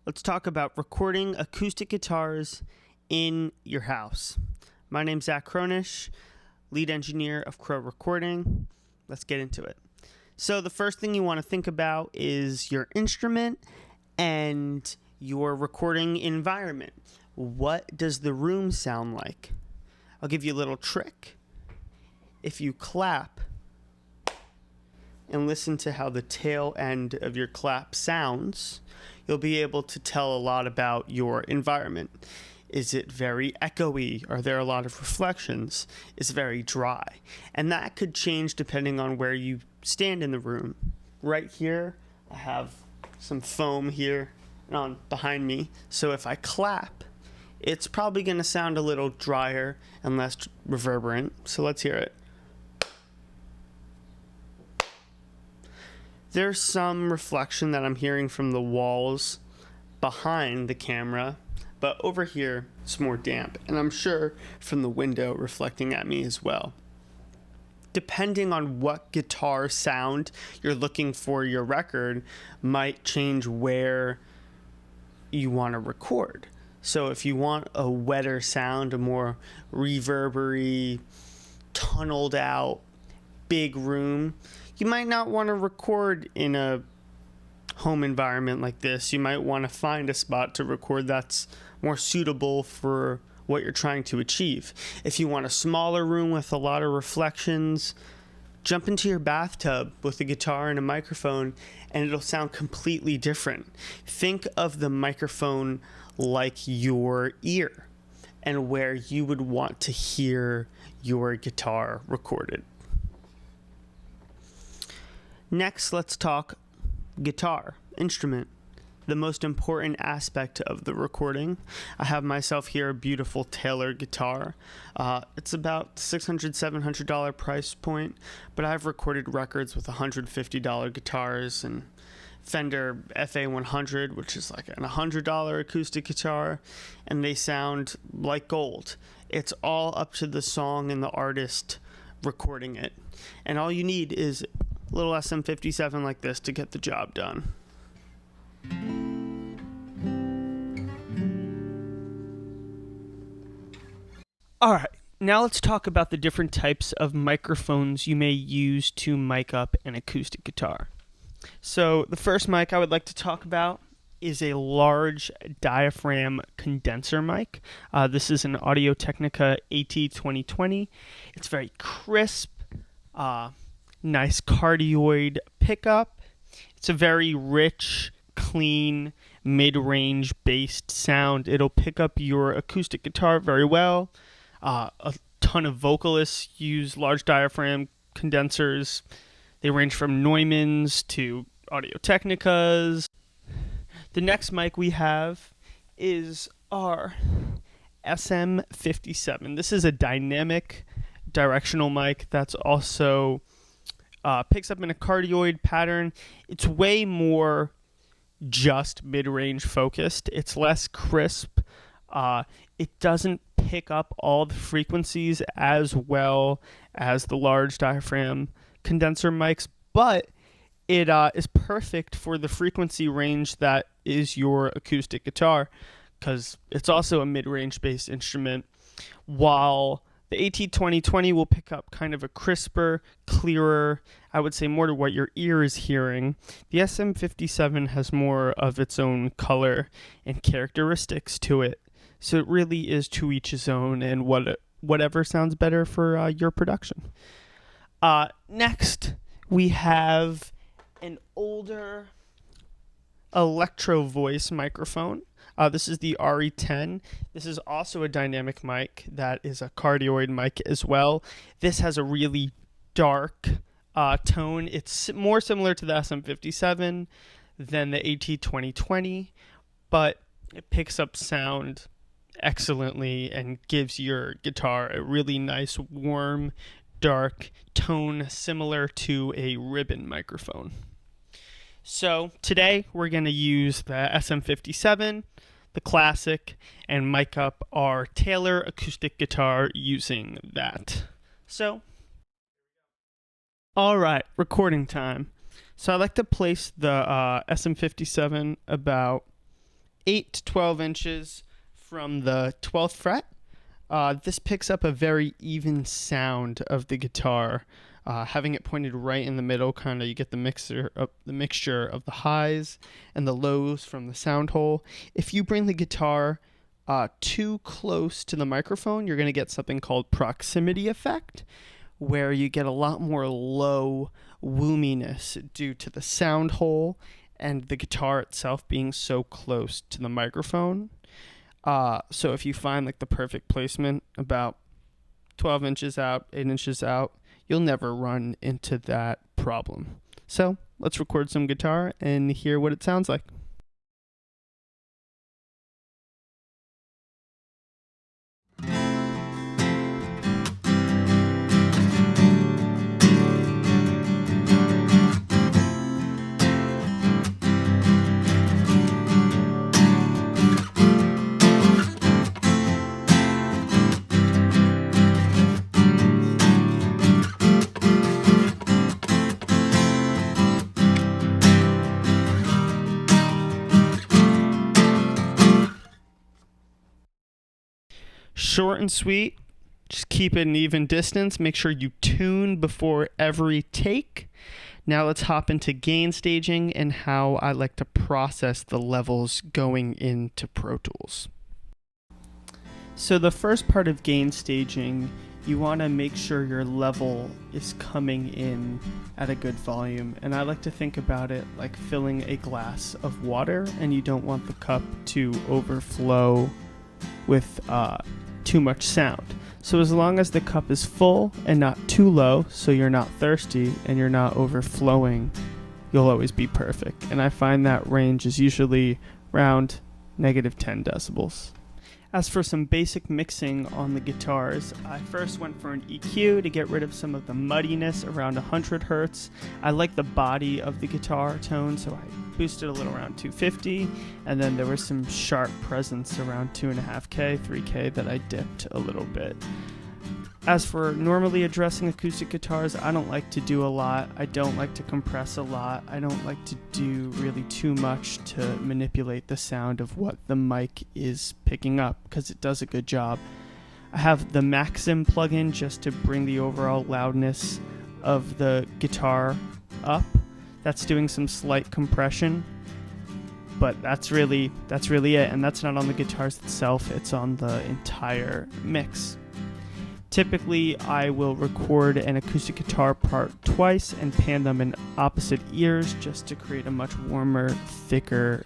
Let's talk about recording acoustic guitars in your house. My name's Zach Cronish, lead engineer of Crow Recording. Let's get into it. So the first thing you want to think about is your instrument and your recording environment. What does the room sound like? I'll give you a little trick. If you clap and listen to how the tail end of your clap sounds, you'll be able to tell a lot about your environment. Is it very echoey? Are there a lot of reflections? Is it very dry? And that could change depending on where you stand in the room. Right here, I have some foam here on behind me. So if I clap, it's probably going to sound a little drier and less reverberant. So let's hear it. There's some reflection that I'm hearing from the walls behind the camera, but over here it's more damp, and I'm sure from the window reflecting at me as well. Depending on what guitar sound you're looking for your record might change where you want to record. So if you want a wetter sound, a more reverbery, tunneled out, big room, you might not want to record in a home environment like this. You might want to find a spot to record that's more suitable for what you're trying to achieve. If you want a smaller room with a lot of reflections, jump into your bathtub with a guitar and a microphone and it'll sound completely different. Think of the microphone like your ear and where you would want to hear your guitar recorded. Next, let's talk guitar, instrument, the most important aspect of the recording. I have myself here a beautiful Taylor guitar. It's about $600, $700 price point, but I've recorded records with $150 guitars and Fender FA100, which is like a $100 acoustic guitar, and they sound like gold. It's all up to the song and the artist recording it. And all you need is little SM57 like this to get the job done. All right, now let's talk about the different types of microphones you may use to mic up an acoustic guitar. So the first mic I would like to talk about is a large diaphragm condenser mic. This is an Audio-Technica AT2020. It's very crisp, nice cardioid pickup. It's a very rich, clean, mid-range based sound. It'll pick up your acoustic guitar very well. A ton of vocalists use large diaphragm condensers. They range from Neumann's to Audio-Technicas. The next mic we have is our SM57. This is a dynamic directional mic that's also picks up in a cardioid pattern. It's way more just mid-range focused. It's less crisp. It doesn't pick up all the frequencies as well as the large diaphragm condenser mics, but it is perfect for the frequency range that is your acoustic guitar because it's also a mid-range based instrument, while the AT2020 will pick up kind of a crisper, clearer, I would say more to what your ear is hearing. The SM57 has more of its own color and characteristics to it. So it really is to each his own and whatever sounds better for your production. Next, we have an older electro voice microphone. This is the RE10. This is also a dynamic mic that is a cardioid mic as well. This has a really dark tone. It's more similar to the SM57 than the AT2020, but it picks up sound excellently and gives your guitar a really nice, warm, dark tone similar to a ribbon microphone. So today we're going to use the SM57, the classic, and mic up our Taylor acoustic guitar using that. So, all right, recording time. So I like to place the SM57 about 8 to 12 inches from the 12th fret. This picks up a very even sound of the guitar. Having it pointed right in the middle, kind of you get the mixture of the highs and the lows from the sound hole. If you bring the guitar too close to the microphone, you're going to get something called proximity effect, where you get a lot more low woominess due to the sound hole and the guitar itself being so close to the microphone. So if you find like the perfect placement about 12 inches out, 8 inches out, you'll never run into that problem. So let's record some guitar and hear what it sounds like. Short and sweet. Just keep it an even distance. Make sure you tune before every take. Now let's hop into gain staging and how I like to process the levels going into Pro Tools. So the first part of gain staging, you want to make sure your level is coming in at a good volume. And I like to think about it like filling a glass of water, and you don't want the cup to overflow with too much sound. So as long as the cup is full and not too low, so you're not thirsty and you're not overflowing, you'll always be perfect. And I find that range is usually around -10 decibels. As for some basic mixing on the guitars, I first went for an EQ to get rid of some of the muddiness around 100 Hertz. I like the body of the guitar tone, so I boosted a little around 250, and then there was some sharp presence around 2.5K, 3K that I dipped a little bit. As for normally addressing acoustic guitars, I don't like to do a lot. I don't like to compress a lot. I don't like to do really too much to manipulate the sound of what the mic is picking up, because it does a good job. I have the Maxim plugin just to bring the overall loudness of the guitar up. That's doing some slight compression, but that's really it. And that's not on the guitars itself, it's on the entire mix. Typically, I will record an acoustic guitar part twice and pan them in opposite ears just to create a much warmer, thicker